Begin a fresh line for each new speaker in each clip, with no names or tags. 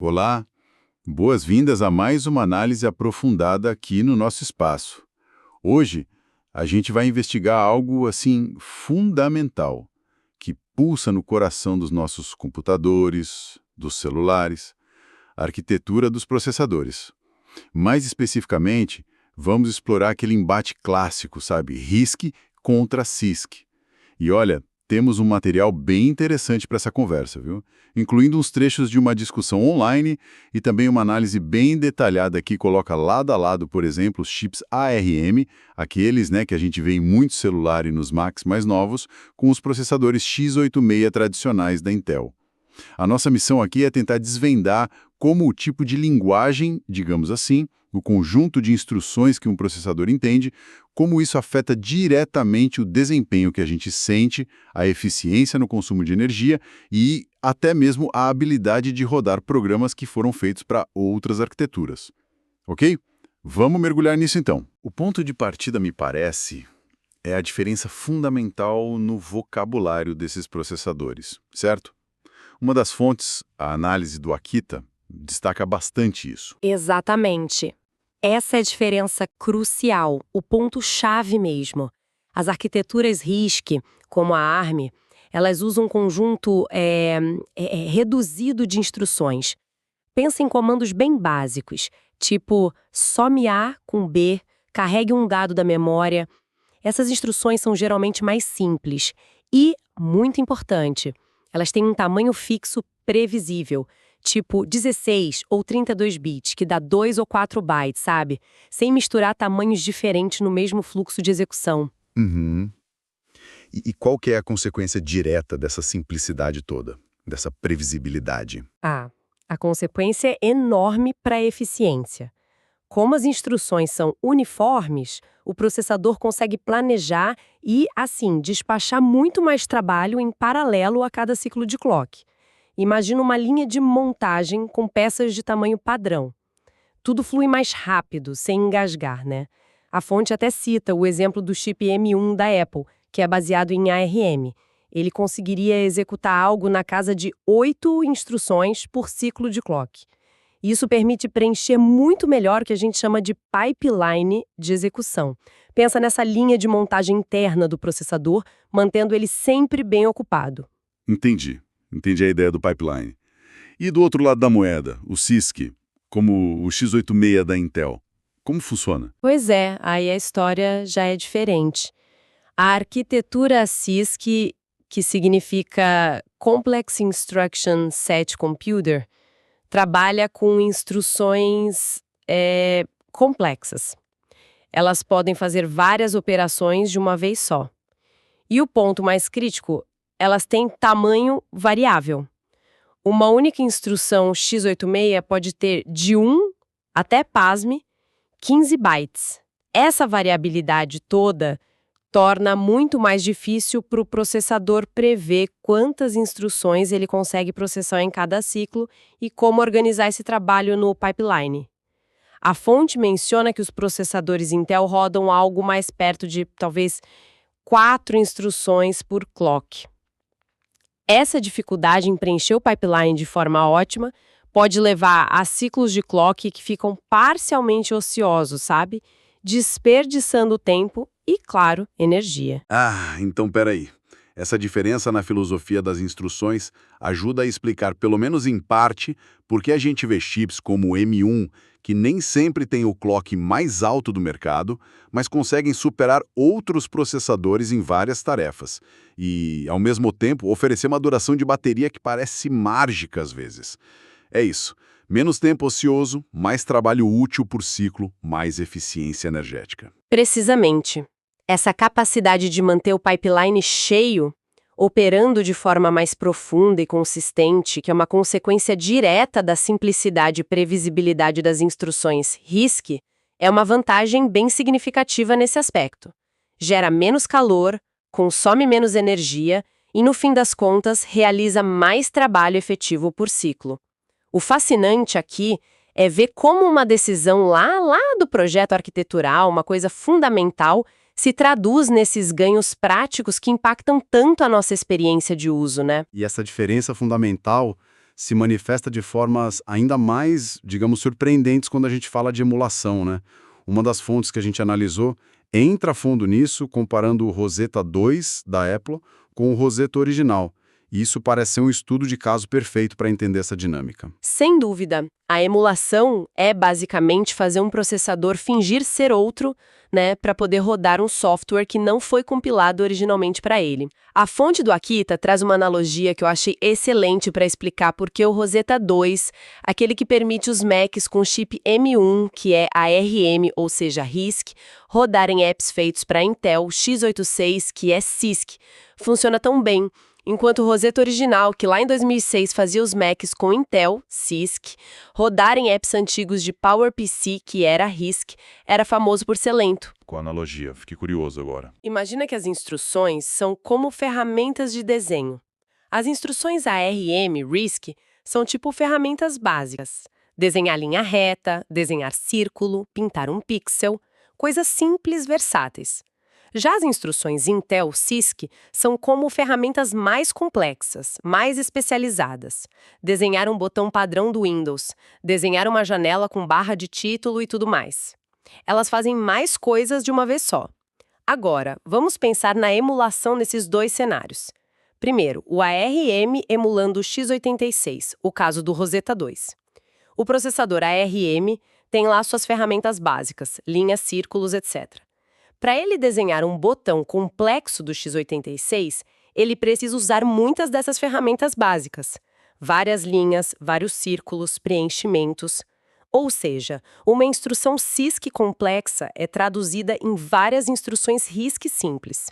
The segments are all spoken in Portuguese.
Olá, boas-vindas a mais uma análise aprofundada aqui no nosso espaço. Hoje, a gente vai investigar algo assim fundamental, que pulsa no coração dos nossos computadores, dos celulares, a arquitetura dos processadores. Mais especificamente, vamos explorar aquele embate clássico, sabe? RISC contra CISC. E olha, temos um material bem interessante para essa conversa, viu? Incluindo uns trechos de uma discussão online e também uma análise bem detalhada que coloca lado a lado, por exemplo, os chips ARM, aqueles, né, que a gente vê em muitos celulares e nos Macs mais novos, com os processadores x86 tradicionais da Intel. A nossa missão aqui é tentar desvendar como o tipo de linguagem, digamos assim, o conjunto de instruções que um processador entende, como isso afeta diretamente o desempenho que a gente sente, a eficiência no consumo de energia e até mesmo a habilidade de rodar programas que foram feitos para outras arquiteturas. Ok? Vamos mergulhar nisso então. O ponto de partida, me parece, é a diferença fundamental no vocabulário desses processadores, certo? Uma das fontes, a análise do Akita, destaca bastante isso.
Exatamente. Essa é a diferença crucial, o ponto-chave mesmo. As arquiteturas RISC, como a ARM, elas usam um conjunto reduzido de instruções. Pensa em comandos bem básicos, tipo some A com B, carregue um dado da memória. Essas instruções são geralmente mais simples e, muito importante, elas têm um tamanho fixo previsível, tipo 16 ou 32 bits, que dá 2 ou 4 bytes, sabe? Sem misturar tamanhos diferentes no mesmo fluxo de execução.
Uhum. E qual que é a consequência direta dessa simplicidade toda, dessa previsibilidade?
A consequência é enorme para a eficiência. Como as instruções são uniformes, o processador consegue planejar e, assim, despachar muito mais trabalho em paralelo a cada ciclo de clock. Imagina uma linha de montagem com peças de tamanho padrão. Tudo flui mais rápido, sem engasgar, né? A fonte até cita o exemplo do chip M1 da Apple, que é baseado em ARM. Ele conseguiria executar algo na casa de 8 instruções por ciclo de clock. Isso permite preencher muito melhor o que a gente chama de pipeline de execução. Pensa nessa linha de montagem interna do processador, mantendo ele sempre bem ocupado.
Entendi a ideia do pipeline. E do outro lado da moeda, o CISC, como o x86 da Intel, como funciona?
Pois é, aí a história já é diferente. A arquitetura CISC, que significa Complex Instruction Set Computer, trabalha com instruções complexas. Elas podem fazer várias operações de uma vez só. E o ponto mais crítico, elas têm tamanho variável. Uma única instrução x86 pode ter de 1 até, pasme, 15 bytes. Essa variabilidade toda torna muito mais difícil para o processador prever quantas instruções ele consegue processar em cada ciclo e como organizar esse trabalho no pipeline. A fonte menciona que os processadores Intel rodam algo mais perto de, talvez, 4 instruções por clock. Essa dificuldade em preencher o pipeline de forma ótima pode levar a ciclos de clock que ficam parcialmente ociosos, sabe? Desperdiçando tempo e, claro, energia.
Então peraí. Essa diferença na filosofia das instruções ajuda a explicar, pelo menos em parte, por que a gente vê chips como o M1, que nem sempre tem o clock mais alto do mercado, mas conseguem superar outros processadores em várias tarefas. E, ao mesmo tempo, oferecer uma duração de bateria que parece mágica às vezes. É isso. Menos tempo ocioso, mais trabalho útil por ciclo, mais eficiência energética.
Precisamente. Essa capacidade de manter o pipeline cheio, operando de forma mais profunda e consistente, que é uma consequência direta da simplicidade e previsibilidade das instruções RISC, é uma vantagem bem significativa nesse aspecto. Gera menos calor, consome menos energia e, no fim das contas, realiza mais trabalho efetivo por ciclo. O fascinante aqui é ver como uma decisão lá do projeto arquitetural, uma coisa fundamental, se traduz nesses ganhos práticos que impactam tanto a nossa experiência de uso, né?
E essa diferença fundamental se manifesta de formas ainda mais, digamos, surpreendentes quando a gente fala de emulação, né? Uma das fontes que a gente analisou entra a fundo nisso, comparando o Rosetta 2 da Apple com o Rosetta original. E isso parece ser um estudo de caso perfeito para entender essa dinâmica.
Sem dúvida. A emulação é basicamente fazer um processador fingir ser outro, né, para poder rodar um software que não foi compilado originalmente para ele. A fonte do Akita traz uma analogia que eu achei excelente para explicar por que o Rosetta 2, aquele que permite os Macs com chip M1, que é ARM, ou seja, RISC, rodarem apps feitos para Intel x86, que é CISC, funciona tão bem, enquanto o Rosetta original, que lá em 2006 fazia os Macs com Intel, CISC, rodarem apps antigos de PowerPC, que era RISC, era famoso por ser lento.
Com a analogia, fiquei curioso agora.
Imagina que as instruções são como ferramentas de desenho. As instruções ARM, RISC, são tipo ferramentas básicas. Desenhar linha reta, desenhar círculo, pintar um pixel, coisas simples, versáteis. Já as instruções Intel CISC são como ferramentas mais complexas, mais especializadas. Desenhar um botão padrão do Windows, desenhar uma janela com barra de título e tudo mais. Elas fazem mais coisas de uma vez só. Agora, vamos pensar na emulação nesses dois cenários. Primeiro, o ARM emulando o x86, o caso do Rosetta 2. O processador ARM tem lá suas ferramentas básicas, linhas, círculos, etc. Para ele desenhar um botão complexo do x86, ele precisa usar muitas dessas ferramentas básicas. Várias linhas, vários círculos, preenchimentos. Ou seja, uma instrução CISC complexa é traduzida em várias instruções RISC simples.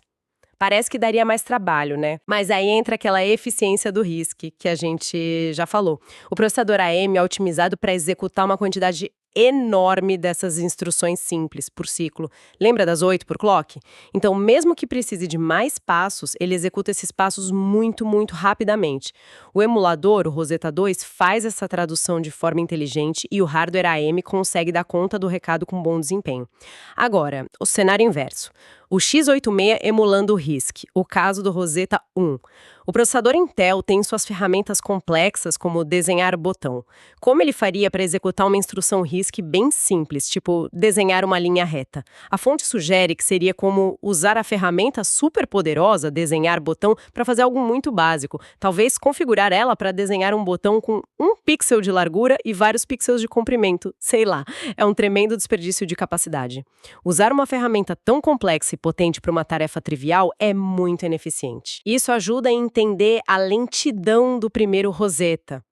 Parece que daria mais trabalho, né? Mas aí entra aquela eficiência do RISC, que a gente já falou. O processador AM é otimizado para executar uma quantidade enorme dessas instruções simples por ciclo. Lembra das 8 por clock? Então, mesmo que precise de mais passos, ele executa esses passos muito, muito rapidamente. O emulador, o Rosetta 2, faz essa tradução de forma inteligente e o hardware AM consegue dar conta do recado com bom desempenho. Agora, o cenário inverso. O x86 emulando o RISC, o caso do Rosetta 1. O processador Intel tem suas ferramentas complexas, como desenhar botão. Como ele faria para executar uma instrução RISC bem simples, tipo desenhar uma linha reta? A fonte sugere que seria como usar a ferramenta superpoderosa, desenhar botão, para fazer algo muito básico. Talvez configurar ela para desenhar um botão com 1 pixel de largura e vários pixels de comprimento. Sei lá, é um tremendo desperdício de capacidade. Usar uma ferramenta tão complexa e potente para uma tarefa trivial é muito ineficiente. Isso ajuda a entender a lentidão do primeiro Rosetta.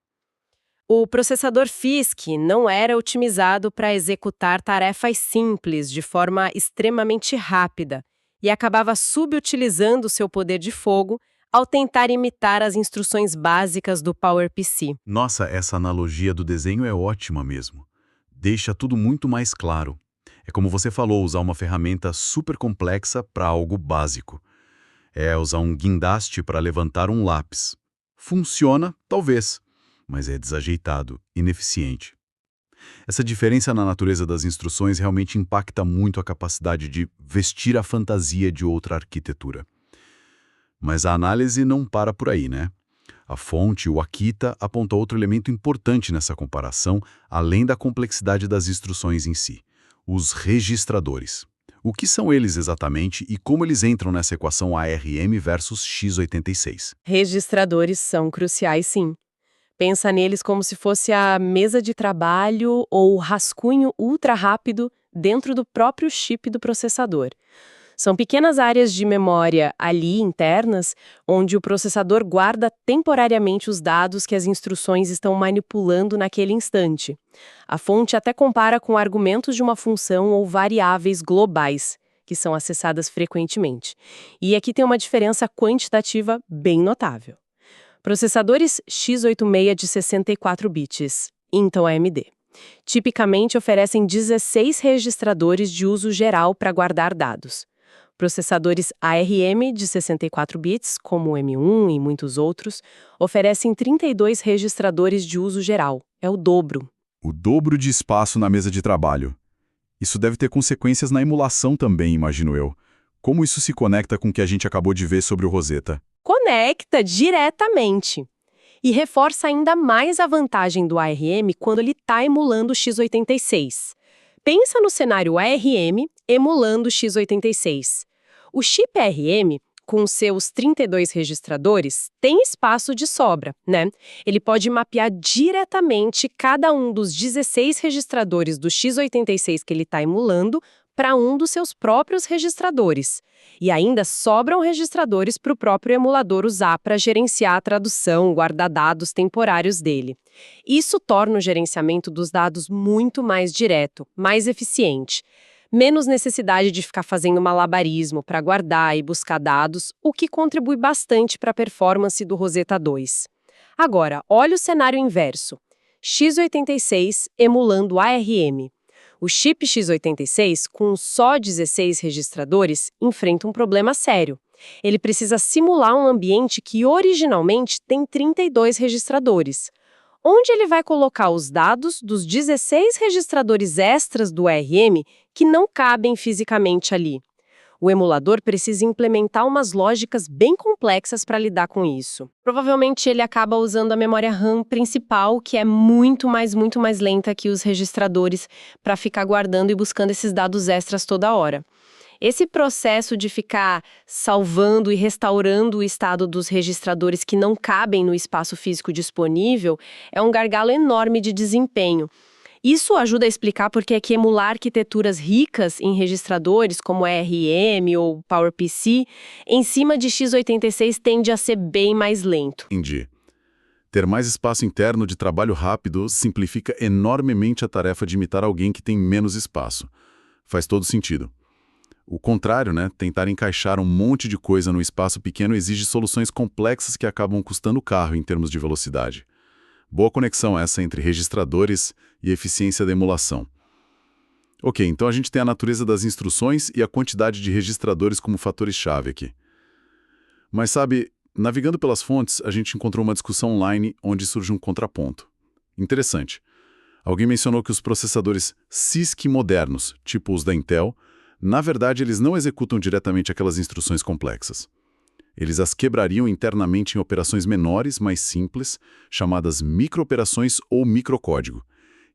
O processador FISC não era otimizado para executar tarefas simples de forma extremamente rápida e acabava subutilizando seu poder de fogo ao tentar imitar as instruções básicas do PowerPC.
Nossa, essa analogia do desenho é ótima mesmo. Deixa tudo muito mais claro. É como você falou, usar uma ferramenta super complexa para algo básico. É usar um guindaste para levantar um lápis. Funciona, talvez, mas é desajeitado, ineficiente. Essa diferença na natureza das instruções realmente impacta muito a capacidade de vestir a fantasia de outra arquitetura. Mas a análise não para por aí, né? A fonte, o Akita, aponta outro elemento importante nessa comparação, além da complexidade das instruções em si: os registradores. O que são eles exatamente e como eles entram nessa equação ARM versus x86?
Registradores são cruciais, sim. Pensa neles como se fosse a mesa de trabalho ou o rascunho ultra rápido dentro do próprio chip do processador. São pequenas áreas de memória ali internas, onde o processador guarda temporariamente os dados que as instruções estão manipulando naquele instante. A fonte até compara com argumentos de uma função ou variáveis globais, que são acessadas frequentemente. E aqui tem uma diferença quantitativa bem notável. Processadores x86 de 64 bits, Intel AMD, tipicamente oferecem 16 registradores de uso geral para guardar dados. Processadores ARM de 64 bits, como o M1 e muitos outros, oferecem 32 registradores de uso geral. É o dobro.
O dobro de espaço na mesa de trabalho. Isso deve ter consequências na emulação também, imagino eu. Como isso se conecta com o que a gente acabou de ver sobre o Rosetta?
Conecta diretamente. e reforça ainda mais a vantagem do ARM quando ele está emulando o x86. Pensa no cenário ARM emulando o x86. O chip ARM, com seus 32 registradores, tem espaço de sobra, né? Ele pode mapear diretamente cada um dos 16 registradores do x86 que ele está emulando para um dos seus próprios registradores. E ainda sobram registradores para o próprio emulador usar para gerenciar a tradução, guardar dados temporários dele. Isso torna o gerenciamento dos dados muito mais direto, mais eficiente. Menos necessidade de ficar fazendo malabarismo para guardar e buscar dados, o que contribui bastante para a performance do Rosetta 2. Agora, olha o cenário inverso. x86 emulando ARM. O chip x86, com só 16 registradores, enfrenta um problema sério. Ele precisa simular um ambiente que originalmente tem 32 registradores. Onde ele vai colocar os dados dos 16 registradores extras do ARM que não cabem fisicamente ali? O emulador precisa implementar umas lógicas bem complexas para lidar com isso. Provavelmente ele acaba usando a memória RAM principal, que é muito mais lenta que os registradores, para ficar guardando e buscando esses dados extras toda hora. Esse processo de ficar salvando e restaurando o estado dos registradores que não cabem no espaço físico disponível é um gargalo enorme de desempenho. Isso ajuda a explicar por que é que emular arquiteturas ricas em registradores, como ARM ou PowerPC, em cima de x86 tende a ser bem mais lento.
Entendi. Ter mais espaço interno de trabalho rápido simplifica enormemente a tarefa de imitar alguém que tem menos espaço. Faz todo sentido. O contrário, né? Tentar encaixar um monte de coisa num espaço pequeno exige soluções complexas que acabam custando caro em termos de velocidade. Boa conexão essa entre registradores e eficiência da emulação. Ok, então a gente tem a natureza das instruções e a quantidade de registradores como fatores-chave aqui. Mas sabe, navegando pelas fontes, a gente encontrou uma discussão online onde surge um contraponto. Interessante. Alguém mencionou que os processadores CISC modernos, tipo os da Intel, na verdade, eles não executam diretamente aquelas instruções complexas. Eles as quebrariam internamente em operações menores, mais simples, chamadas microoperações ou microcódigo.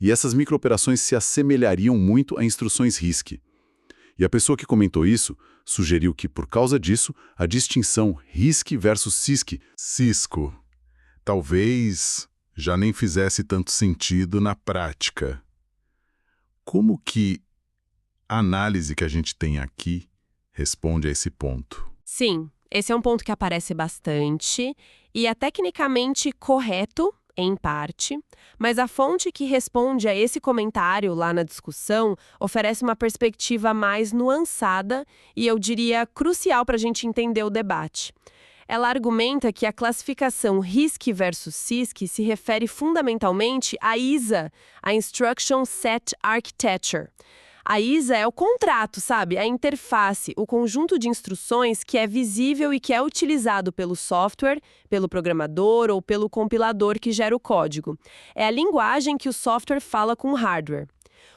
E essas microoperações se assemelhariam muito a instruções RISC. E a pessoa que comentou isso sugeriu que, por causa disso, a distinção RISC versus Cisco talvez já nem fizesse tanto sentido na prática. Como que a análise que a gente tem aqui responde a esse ponto?
Sim, esse é um ponto que aparece bastante e é tecnicamente correto, em parte, mas a fonte que responde a esse comentário lá na discussão oferece uma perspectiva mais nuançada e, eu diria, crucial para a gente entender o debate. Ela argumenta que a classificação RISC versus CISC se refere fundamentalmente à ISA, a Instruction Set Architecture. A ISA é o contrato, sabe? A interface, o conjunto de instruções que é visível e que é utilizado pelo software, pelo programador ou pelo compilador que gera o código. É a linguagem que o software fala com o hardware.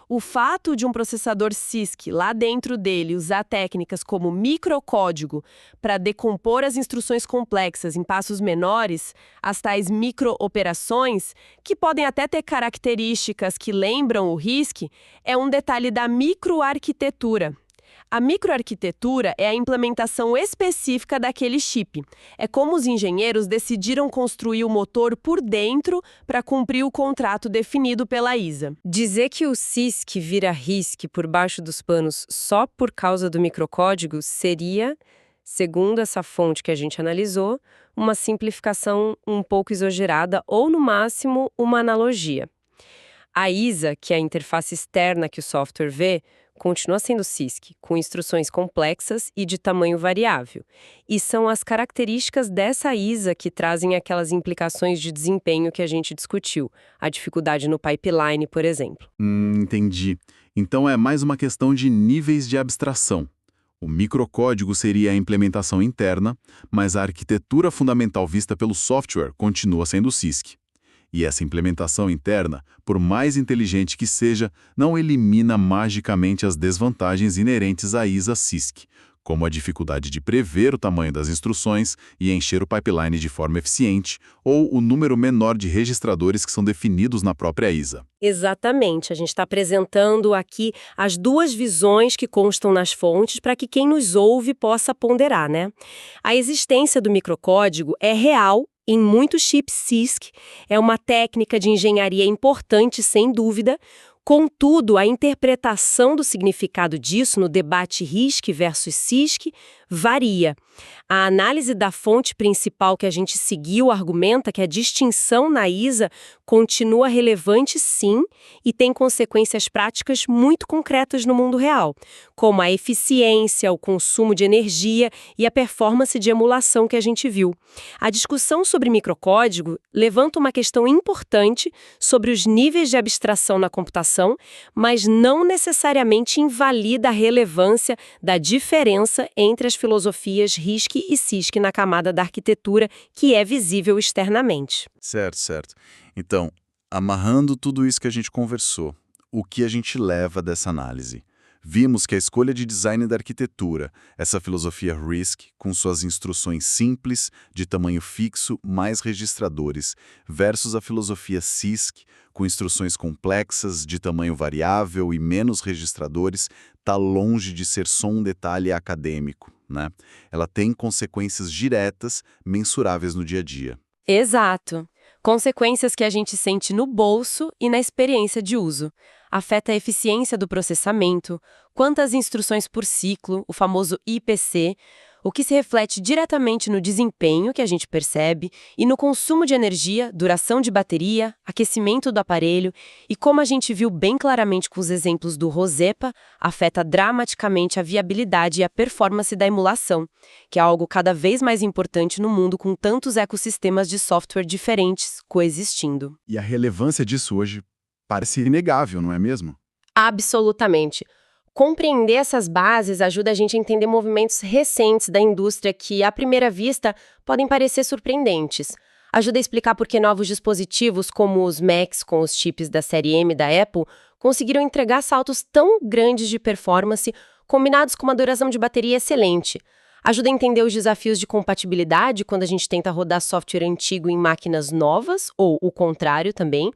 O fato de um processador CISC, lá dentro dele, usar técnicas como microcódigo para decompor as instruções complexas em passos menores, as tais microoperações, que podem até ter características que lembram o RISC, é um detalhe da microarquitetura. A microarquitetura é a implementação específica daquele chip. É como os engenheiros decidiram construir o motor por dentro para cumprir o contrato definido pela ISA. Dizer que o CISC vira RISC por baixo dos panos só por causa do microcódigo seria, segundo essa fonte que a gente analisou, uma simplificação um pouco exagerada ou, no máximo, uma analogia. A ISA, que é a interface externa que o software vê, continua sendo CISC, com instruções complexas e de tamanho variável. E são as características dessa ISA que trazem aquelas implicações de desempenho que a gente discutiu, a dificuldade no pipeline, por exemplo.
Entendi. Então é mais uma questão de níveis de abstração. O microcódigo seria a implementação interna, mas a arquitetura fundamental vista pelo software continua sendo CISC. E essa implementação interna, por mais inteligente que seja, não elimina magicamente as desvantagens inerentes à ISA CISC,
como a dificuldade de prever o tamanho das instruções e encher o pipeline de forma eficiente, ou o número menor de registradores que são definidos na própria ISA.
Exatamente, a gente está apresentando aqui as duas visões que constam nas fontes para que quem nos ouve possa ponderar, né? A existência do microcódigo é real em muitos chips CISC, é uma técnica de engenharia importante, sem dúvida. Contudo, a interpretação do significado disso no debate RISC versus CISC varia. A análise da fonte principal que a gente seguiu argumenta que a distinção na ISA continua relevante, sim, e tem consequências práticas muito concretas no mundo real, como a eficiência, o consumo de energia e a performance de emulação que a gente viu. A discussão sobre microcódigo levanta uma questão importante sobre os níveis de abstração na computação, mas não necessariamente invalida a relevância da diferença entre as filosofias RISC e CISC na camada da arquitetura que é visível externamente.
Certo, certo. Então, amarrando tudo isso que a gente conversou, o que a gente leva dessa análise? Vimos que a escolha de design da arquitetura, essa filosofia RISC, com suas instruções simples, de tamanho fixo, mais registradores, versus a filosofia CISC, com instruções complexas, de tamanho variável e menos registradores, está longe de ser só um detalhe acadêmico, né? Ela tem consequências diretas, mensuráveis no dia a dia.
Exato. Consequências que a gente sente no bolso e na experiência de uso. Afeta a eficiência do processamento, quantas instruções por ciclo, o famoso IPC, o que se reflete diretamente no desempenho que a gente percebe e no consumo de energia, duração de bateria, aquecimento do aparelho e, como a gente viu bem claramente com os exemplos do Rosepa, afeta dramaticamente a viabilidade e a performance da emulação, que é algo cada vez mais importante no mundo com tantos ecossistemas de software diferentes coexistindo.
E a relevância disso hoje parece inegável, não é mesmo?
Absolutamente. Compreender essas bases ajuda a gente a entender movimentos recentes da indústria que, à primeira vista, podem parecer surpreendentes. Ajuda a explicar por que novos dispositivos, como os Macs com os chips da série M da Apple, conseguiram entregar saltos tão grandes de performance, combinados com uma duração de bateria excelente. Ajuda a entender os desafios de compatibilidade quando a gente tenta rodar software antigo em máquinas novas, ou o contrário também.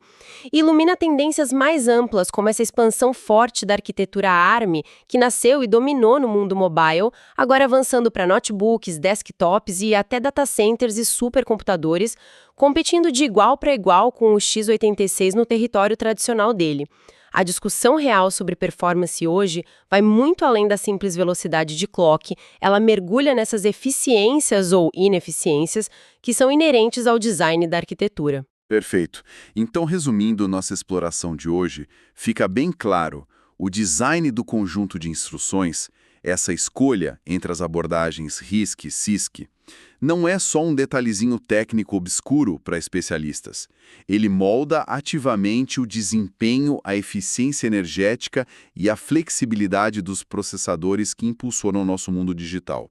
E ilumina tendências mais amplas, como essa expansão forte da arquitetura ARM, que nasceu e dominou no mundo mobile, agora avançando para notebooks, desktops e até data centers e supercomputadores, competindo de igual para igual com o x86 no território tradicional dele. A discussão real sobre performance hoje vai muito além da simples velocidade de clock, ela mergulha nessas eficiências ou ineficiências que são inerentes ao design da arquitetura.
Perfeito. Então, resumindo nossa exploração de hoje, fica bem claro, o design do conjunto de instruções, essa escolha entre as abordagens RISC e CISC, não é só um detalhezinho técnico obscuro para especialistas. Ele molda ativamente o desempenho, a eficiência energética e a flexibilidade dos processadores que impulsionam o nosso mundo digital.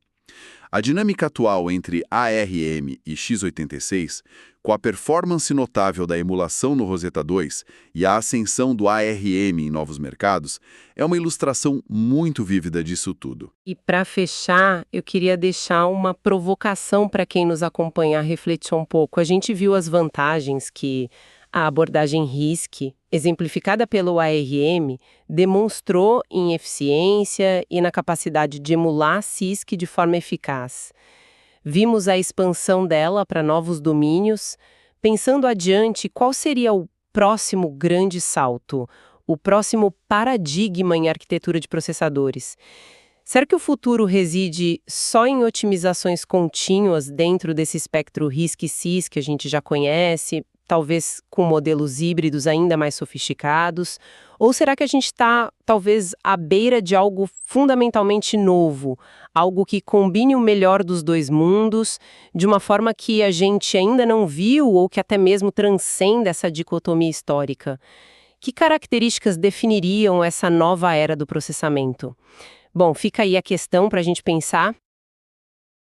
A dinâmica atual entre ARM e x86, com a performance notável da emulação no Rosetta 2 e a ascensão do ARM em novos mercados, é uma ilustração muito vívida disso tudo.
E para fechar, eu queria deixar uma provocação para quem nos acompanha a refletir um pouco. A gente viu as vantagens que a abordagem RISC, exemplificada pelo ARM, demonstrou em eficiência e na capacidade de emular CISC de forma eficaz. Vimos a expansão dela para novos domínios. Pensando adiante, qual seria o próximo grande salto, o próximo paradigma em arquitetura de processadores? Será que o futuro reside só em otimizações contínuas dentro desse espectro RISC-CISC que a gente já conhece, talvez com modelos híbridos ainda mais sofisticados? Ou será que a gente está, talvez, à beira de algo fundamentalmente novo, algo que combine o melhor dos dois mundos, de uma forma que a gente ainda não viu ou que até mesmo transcenda essa dicotomia histórica? Que características definiriam essa nova era do processamento? Bom, fica aí a questão para a gente pensar.